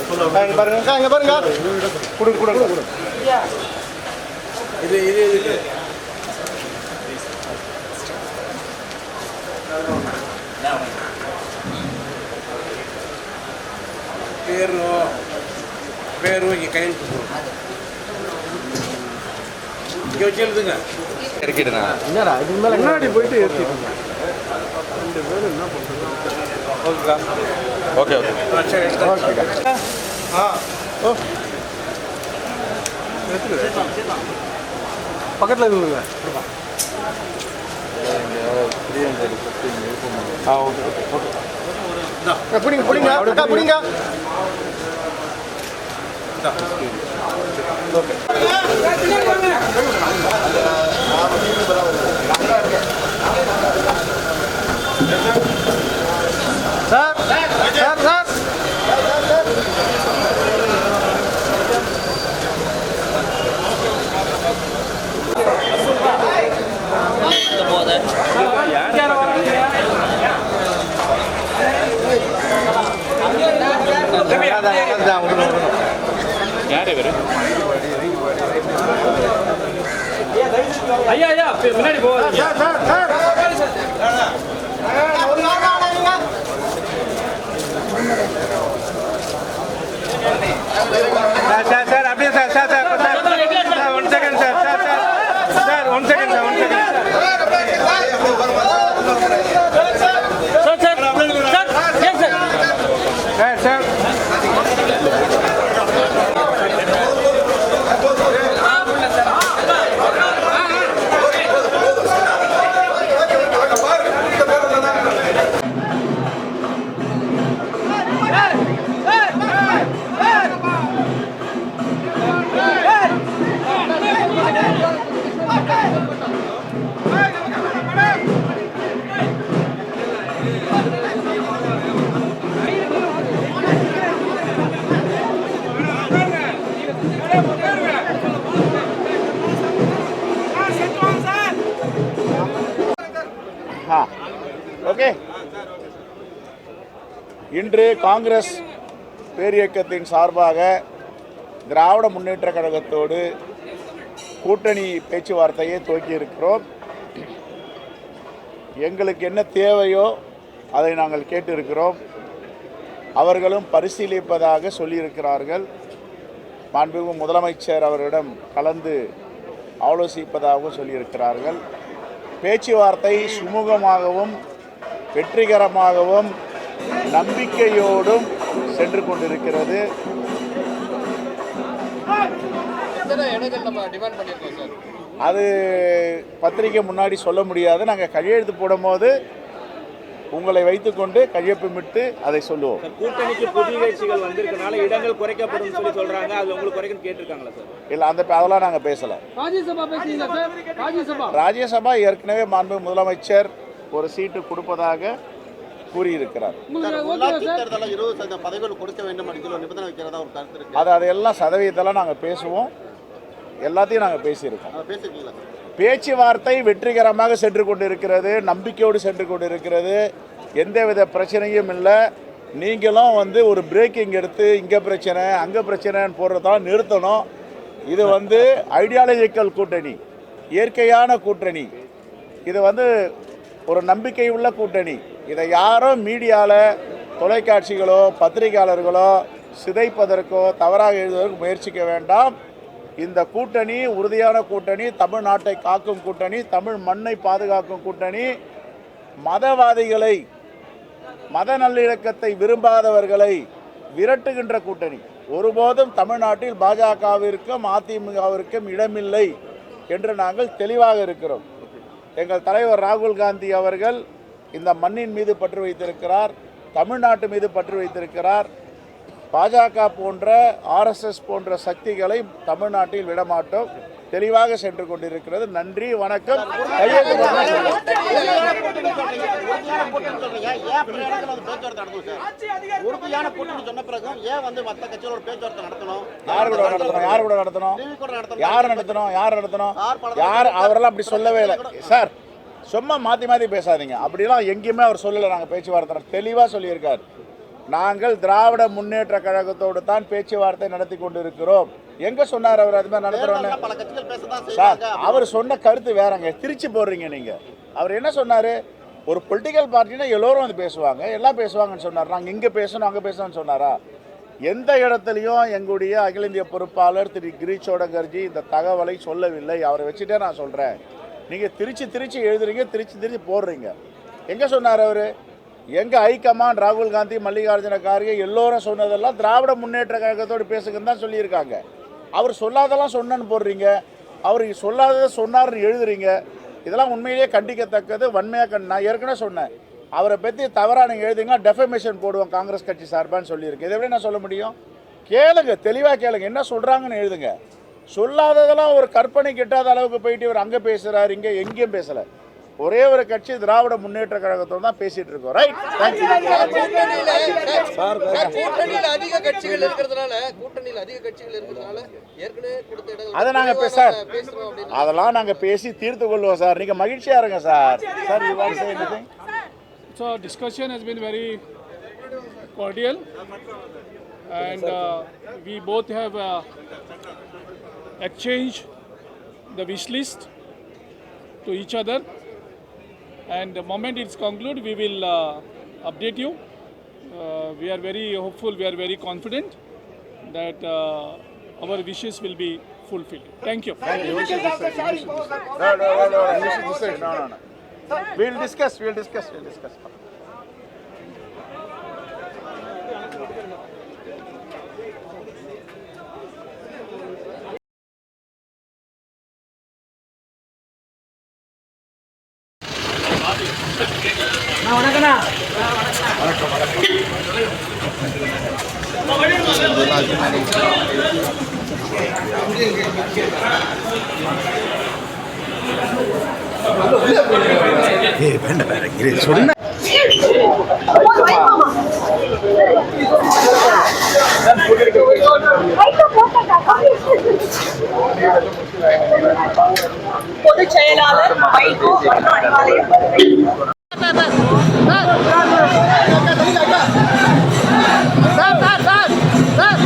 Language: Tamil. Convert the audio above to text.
பாருங்க இங்க பாருங்க கொடுங்க கொடுங்க கொடுங்க இது இது இது பேரு இங்கே கையெழுத்து இங்கே வச்சு எழுதுங்க இறக்கிடுண்ணா என்னடா இதுக்கு மேலே முன்னாடி போயிட்டு ஏற்றிட்டு ரெண்டு பேரும் என்ன பண்ணுறது ஓகேக்கா ஓகே ஓகே ஆ ஓ பக்கத்தில் இருக்குங்க ஆ ஓகே ஓகே பிடிங்க பிடிங்க அக்கா பிடிங்க ஓகே சார் சார் சார் யார் இவர் ஐயா ஐயா முன்னாடி போவாதீங்க சார் சார் அப்படியே sir sir sir sir 1 second sir sir sir sir 1 second sir 1 second sir sir okay இன்று காங்கிரஸ் பேரியக்கத்தின் சார்பாக திராவிட முன்னேற்ற கழகத்தோடு கூட்டணி பேச்சுவார்த்தையை துவக்கியிருக்கிறோம். எங்களுக்கு என்ன தேவையோ அதை நாங்கள் கேட்டிருக்கிறோம். அவர்களும் பரிசீலிப்பதாக சொல்லியிருக்கிறார்கள். மாண்புமிகு முதலமைச்சர் அவரிடம் கலந்து ஆலோசிப்பதாகவும் சொல்லியிருக்கிறார்கள். பேச்சுவார்த்தை சுமூகமாகவும் வெற்றிகரமாகவும் நம்பிக்கையோடும் சென்று கொண்டிருக்கிறது. அது பத்திரிகை முன்னாடி சொல்ல முடியாது. நாங்கள் கையெழுத்து போடும்போது உங்களை வைத்துக்கொண்டு கையொப்பமிட்டு அதை சொல்லுவோம். கூட்டணிக்கு புதிய கட்சிகள் வந்திருக்கனால இடங்கள் குறைக்கப்படும் சொல்லி சொல்றாங்க. அது உங்களுக்கு குறைக்கன்னு கேட்டிருக்காங்களா சார்? இல்லை, அதெல்லாம் நாங்கள் பேசலை. ராஜ்யசபா ஏற்கனவே மாண்பு முதலமைச்சர் ஒரு சீட்டு கொடுப்பதாக கூறியிருக்கிறார். அதையெல்லாம் சதவீதத்தெல்லாம் நாங்கள் பேசுவோம். எல்லாத்தையும் நாங்கள் பேசியிருக்கோம். பேச்சுவார்த்தை வெற்றிகரமாக சென்று கொண்டிருக்கிறது. நம்பிக்கையோடு சென்று கொண்டிருக்கிறது. எந்தவித பிரச்சனையும் இல்லை. நீங்களும் ஒரு பிரேக்கிங் எடுத்து இங்கே பிரச்சனை அங்கே பிரச்சனைன்னு போடுறதான் நிறுத்தணும். இது ஐடியாலஜிக்கல் கூட்டணி, இயற்கையான கூட்டணி. இது ஒரு நம்பிக்கை உள்ள கூட்டணி. இதை யாரும் மீடியாவில் தொலைக்காட்சிகளோ பத்திரிகையாளர்களோ சிதைப்பதற்கோ தவறாக எழுதுவதற்கு முயற்சிக்க வேண்டாம். இந்த கூட்டணி உறுதியான கூட்டணி, தமிழ்நாட்டை காக்கும் கூட்டணி, தமிழ் மண்ணை பாதுகாக்கும் கூட்டணி, மதவாதிகளை மத நல்லிணக்கத்தை விரும்பாதவர்களை விரட்டுகின்ற கூட்டணி. ஒருபோதும் தமிழ்நாட்டில் பாஜகவிற்கும் அதிமுகவிற்கும் இடமில்லை என்று நாங்கள் தெளிவாக இருக்கிறோம். எங்கள் தலைவர் ராகுல் காந்தி அவர்கள் இந்த மண்ணின் மீது பற்று வைத்திருக்கிறார், தமிழ்நாட்டு மீது பற்று வைத்திருக்கிறார். பாஜக போன்ற RSS போன்ற சக்திகளை தமிழ்நாட்டில் விடமாட்டோம். தெளிவாக சென்று கொண்டிருக்கிறது. நன்றி, வணக்கம். அவரெல்லாம் அப்படி சொல்லவே இல்லை சார். சும்மா மாற்றி மாற்றி பேசாதீங்க. அப்படிலாம் எங்கேயுமே அவர் சொல்லலை. நாங்கள் பேச்சுவார்த்தை தெளிவாக சொல்லியிருக்கார். நாங்கள் திராவிட முன்னேற்ற கழகத்தோடு தான் பேச்சுவார்த்தை நடத்தி கொண்டிருக்கிறோம். எங்க சொன்னார் அவர் அது மாதிரி நடத்துறோன்னு? சார், அவர் சொன்ன கருத்து வேறங்க, திருச்சி போடுறீங்க நீங்க. அவர் என்ன சொன்னாரு? ஒரு பொலிட்டிக்கல் பார்ட்டினா எல்லோரும் வந்து பேசுவாங்க, எல்லாம் பேசுவாங்கன்னு சொன்னார். நாங்கள் இங்கே பேசணும் அங்கே பேசணும்னு சொன்னாரா? எந்த இடத்துலையும் எங்களுடைய அகில இந்திய பொறுப்பாளர் திரு கிரீஷ் சோடங்கர்ஜி இந்த தகவலை சொல்லவில்லை. அவரை வச்சுட்டே நான் சொல்கிறேன். நீங்கள் திருச்சி எழுதுறீங்க, திருச்சி போடுறீங்க. எங்கே சொன்னார் அவர்? எங்கள் ஹைகமாண்ட் ராகுல் காந்தி, மல்லிகார்ஜுன கார்கே எல்லோரும் சொன்னதெல்லாம் திராவிட முன்னேற்ற கழகத்தோடு பேசுங்கன்னு தான் சொல்லியிருக்காங்க. அவர் சொல்லாதெல்லாம் சொன்னன்னு போடுறீங்க, அவர் சொல்லாததை சொன்னார்னு எழுதுறீங்க. இதெல்லாம் உண்மையிலேயே கண்டிக்கத்தக்கது. வன்மையாக நான் ஏற்கனவே சொன்னேன், அவரை பற்றி தவறாக நீங்கள் எழுதிங்கன்னா டெஃபமேஷன் போடுவோம் காங்கிரஸ் கட்சி சார்பான்னு சொல்லியிருக்கு. இதை விட நான் சொல்ல முடியும்? கேளுங்க, தெளிவாக கேளுங்க, என்ன சொல்கிறாங்கன்னு எழுதுங்க. சொல்லாததெல்லாம் ஒரு கற்பனை கிட்டாத அளவுக்கு போயிட்டு இவர் அங்கே பேசுகிறார், இங்கே எங்கேயும் பேசலை. ஒரே ஒரு கட்சி திராவிட முன்னேற்ற கழகத்தோடு தான் பேசிட்டு இருக்கோம். ரைட், கூட்டணியில் அதிக கட்சிகள் இருக்கிறதுனால ஏற்கனவே கொடுத்த இடங்கள் அதை நாங்கள் அதெல்லாம் நாங்கள் பேசி தீர்த்து கொள்வோம் சார். நீங்கள் மகிழ்ச்சியாக இருங்க sir. Sir, you want to say anything? So discussion has been very cordial, and we both have exchanged the wish list to each other. And the moment it's concluded, we will update you. We are very hopeful, we are very confident that our wishes will be fulfilled. Thank you. No. We'll discuss. பொதுச் செயலாளர் வைகோ அறிவாலயம் சார்